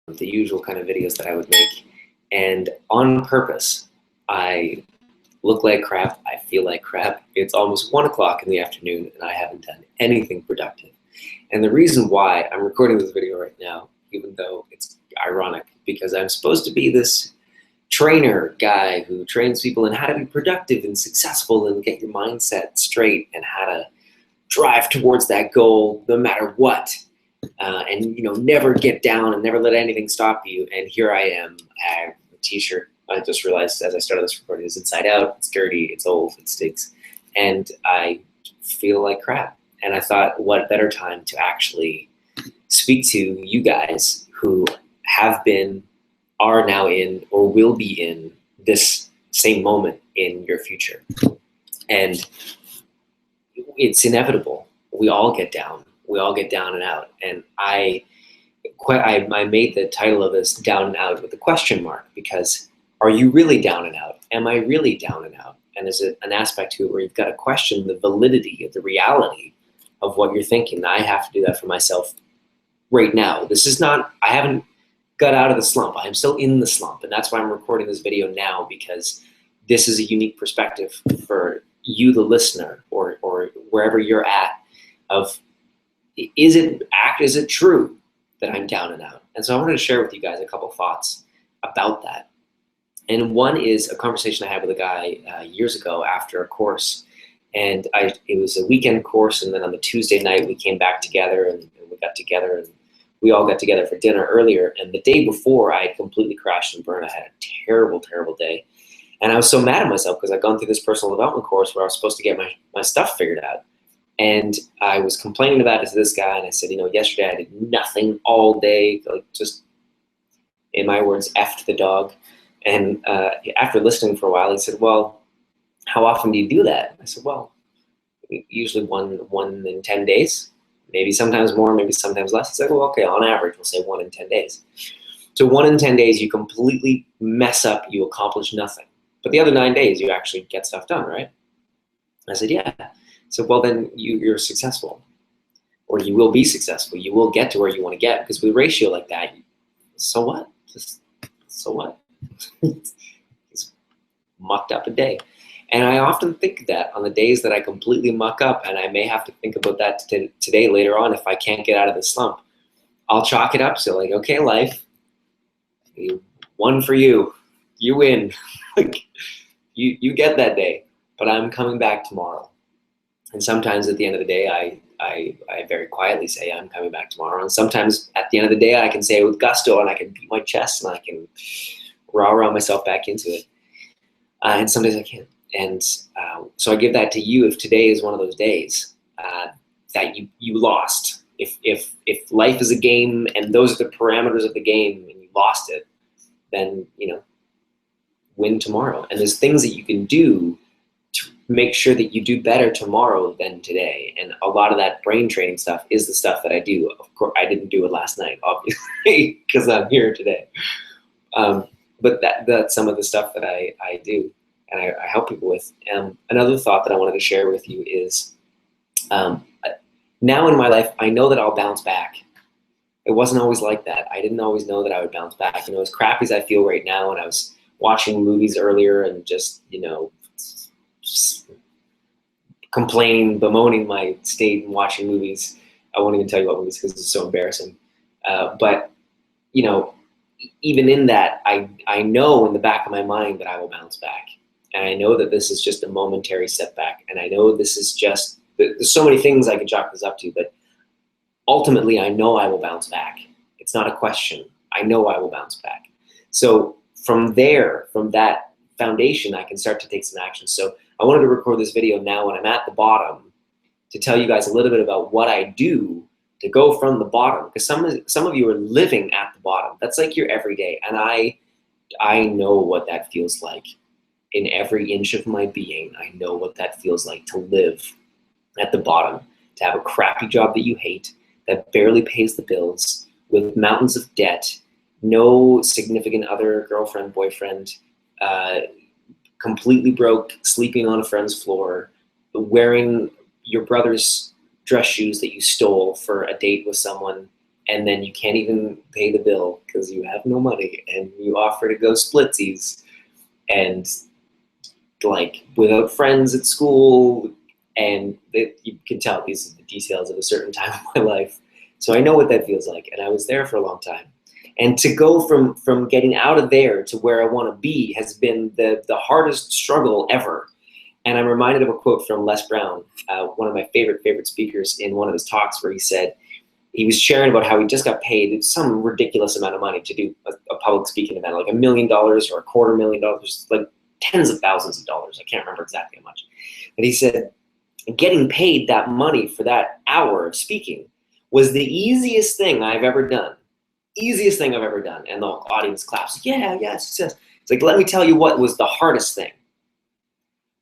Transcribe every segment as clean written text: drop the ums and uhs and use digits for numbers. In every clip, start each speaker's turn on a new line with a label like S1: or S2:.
S1: the usual kind of videos that I would make. And on purpose, I look like crap, I feel like crap. It's almost 1 o'clock in the afternoon and I haven't done anything productive. And the reason why I'm recording this video right now, even though it's ironic, because I'm supposed to be this trainer guy who trains people in how to be productive and successful and get your mindset straight and how to drive towards that goal no matter what. And never get down and never let anything stop you. And here I am. I have a t-shirt. I just realized as I started this recording, it's inside out, it's dirty, it's old, it stinks, and I feel like crap. And I thought, what better time to actually speak to you guys who have been, are now in, or will be in this same moment in your future. And it's inevitable. We all get down. We all get down and out. And I made the title of this Down and Out with a question mark, because are you really down and out? Am I really down and out? And is it an aspect to it where you've got to question the validity of the reality of what you're thinking? I have to do that for myself right now. This is not, I haven't got out of the slump. I'm still in the slump. And that's why I'm recording this video now, because this is a unique perspective for you, the listener, or wherever you're at, of is it true that I'm down and out? And so I wanted to share with you guys a couple thoughts about that. And one is a conversation I had with a guy years ago after a course. And it was a weekend course, and then on the Tuesday night we came back together and we got together, and we all got together for dinner earlier. And the day before, I had completely crashed and burned. I had a terrible, terrible day. And I was so mad at myself because I'd gone through this personal development course where I was supposed to get my stuff figured out. And I was complaining about it to this guy, and I said, yesterday I did nothing all day, like just, in my words, effed the dog. And after listening for a while, he said, well, how often do you do that? I said, well, usually one in 10 days, maybe sometimes more, maybe sometimes less. He said, well, okay, on average, we'll say 1 in 10 days. So 1 in 10 days, you completely mess up, you accomplish nothing. But the other 9 days, you actually get stuff done, right? I said, yeah. So, well, then you're successful, or you will be successful. You will get to where you want to get, because with a ratio like that, so what? So what? It's mucked up a day. And I often think that on the days that I completely muck up, and I may have to think about that today later on if I can't get out of the slump, I'll chalk it up. So like, okay, life, one for you. You win. you get that day, but I'm coming back tomorrow. And sometimes at the end of the day, I very quietly say I'm coming back tomorrow. And sometimes at the end of the day, I can say it with gusto, and I can beat my chest, and I can rah myself back into it. And some days I can't. And so I give that to you. If today is one of those days that you lost, if life is a game and those are the parameters of the game and you lost it, then win tomorrow. And there's things that you can do to make sure that you do better tomorrow than today. And a lot of that brain training stuff is the stuff that I do. Of course, I didn't do it last night, obviously, because I'm here today. But that's some of the stuff that I do and I help people with. Another thought that I wanted to share with you is now in my life, I know that I'll bounce back. It wasn't always like that. I didn't always know that I would bounce back. As crappy as I feel right now, and I was watching movies earlier and just, complaining, bemoaning my state and watching movies. I won't even tell you what movies because it's so embarrassing. But even in that, I know in the back of my mind that I will bounce back. And I know that this is just a momentary setback. And I know this is just, there's so many things I could chalk this up to, but ultimately I know I will bounce back. It's not a question. I know I will bounce back. So from there, from that foundation, I can start to take some action. So I wanted to record this video now when I'm at the bottom to tell you guys a little bit about what I do to go from the bottom, because some of you are living at the bottom. That's like your everyday, and I know what that feels like. In every inch of my being, I know what that feels like to live at the bottom, to have a crappy job that you hate, that barely pays the bills, with mountains of debt, no significant other, girlfriend, boyfriend, completely broke, sleeping on a friend's floor, wearing your brother's dress shoes that you stole for a date with someone, and then you can't even pay the bill because you have no money, and you offer to go splitsies, and like without friends at school, and you can tell these are the details of a certain time of my life. So I know what that feels like, and I was there for a long time. And to go from getting out of there to where I want to be has been the hardest struggle ever. And I'm reminded of a quote from Les Brown, one of my favorite speakers, in one of his talks, where he said, he was sharing about how he just got paid some ridiculous amount of money to do a public speaking event, like $1 million or $250,000, like tens of thousands of dollars. I can't remember exactly how much. But he said, getting paid that money for that hour of speaking was the easiest thing I've ever done. Easiest thing I've ever done. And the audience claps. Yeah, success. It's like, let me tell you what was the hardest thing.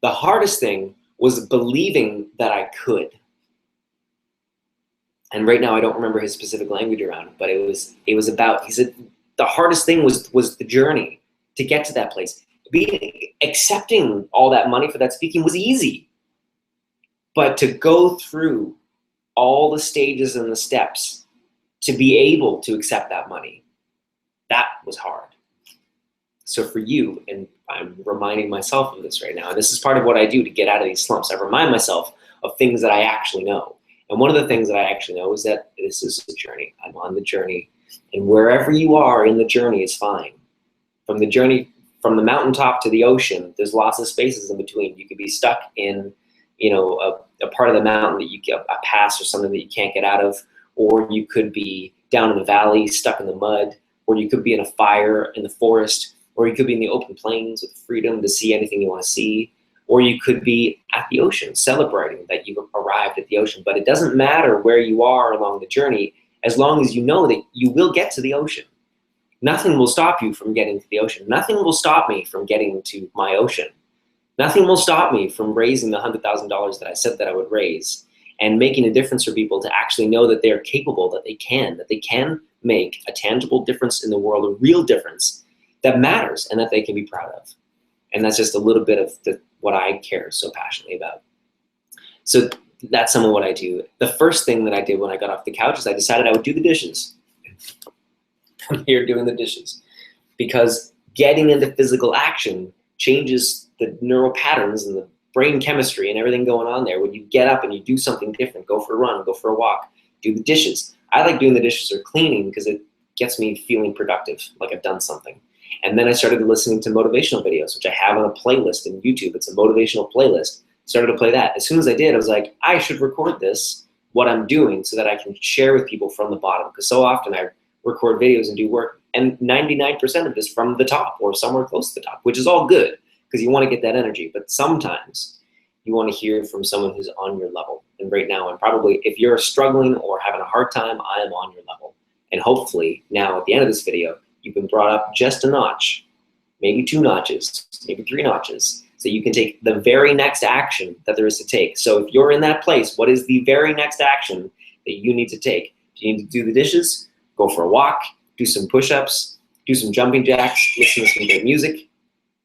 S1: The hardest thing was believing that I could. And right now I don't remember his specific language around it, but it was about, he said, the hardest thing was the journey to get to that place. Accepting all that money for that speaking was easy. But to go through all the stages and the steps to be able to accept that money, that was hard. So for you, and I'm reminding myself of this right now, and this is part of what I do to get out of these slumps. I remind myself of things that I actually know. And one of the things that I actually know is that this is a journey. I'm on the journey. And wherever you are in the journey is fine. From the journey, from the mountaintop to the ocean, there's lots of spaces in between. You could be stuck in, a part of the mountain that you get a pass or something that you can't get out of, or you could be down in the valley, stuck in the mud, or you could be in a fire in the forest, or you could be in the open plains with freedom to see anything you want to see, or you could be at the ocean celebrating that you've arrived at the ocean. But it doesn't matter where you are along the journey, as long as you know that you will get to the ocean. Nothing will stop you from getting to the ocean. Nothing will stop me from getting to my ocean. Nothing will stop me from raising the $100,000 that I said that I would raise, and making a difference for people to actually know that they're capable, that they can make a tangible difference in the world, a real difference that matters and that they can be proud of. And that's just a little bit of what I care so passionately about. So that's some of what I do. The first thing that I did when I got off the couch is I decided I would do the dishes. I'm here doing the dishes because getting into physical action changes the neural patterns and the brain chemistry and everything going on there. When you get up and you do something different, go for a run, go for a walk, do the dishes. I like doing the dishes or cleaning because it gets me feeling productive, like I've done something. And then I started listening to motivational videos, which I have on a playlist in YouTube. It's a motivational playlist. Started to play that. As soon as I did, I was like, I should record this, what I'm doing, so that I can share with people from the bottom. Because so often I record videos and do work, and 99% of it is from the top or somewhere close to the top, which is all good because you want to get that energy. But sometimes you want to hear from someone who's on your level. And right now, I'm probably, if you're struggling or having a hard time, I am on your level. And hopefully now at the end of this video, you've been brought up just a notch, maybe 2 notches, maybe 3 notches, so you can take the very next action that there is to take. So if you're in that place, what is the very next action that you need to take? Do you need to do the dishes, go for a walk, do some push-ups, do some jumping jacks, listen to some good music?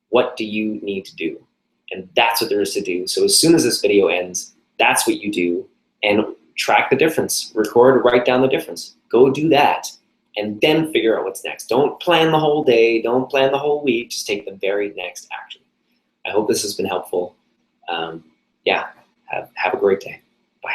S1: What do you need to do? And that's what there is to do. So as soon as this video ends, that's what you do, and track the difference. Record, write down the difference. Go do that, and then figure out what's next. Don't plan the whole day. Don't plan the whole week. Just take the very next action. I hope this has been helpful. Yeah, have a great day. Bye.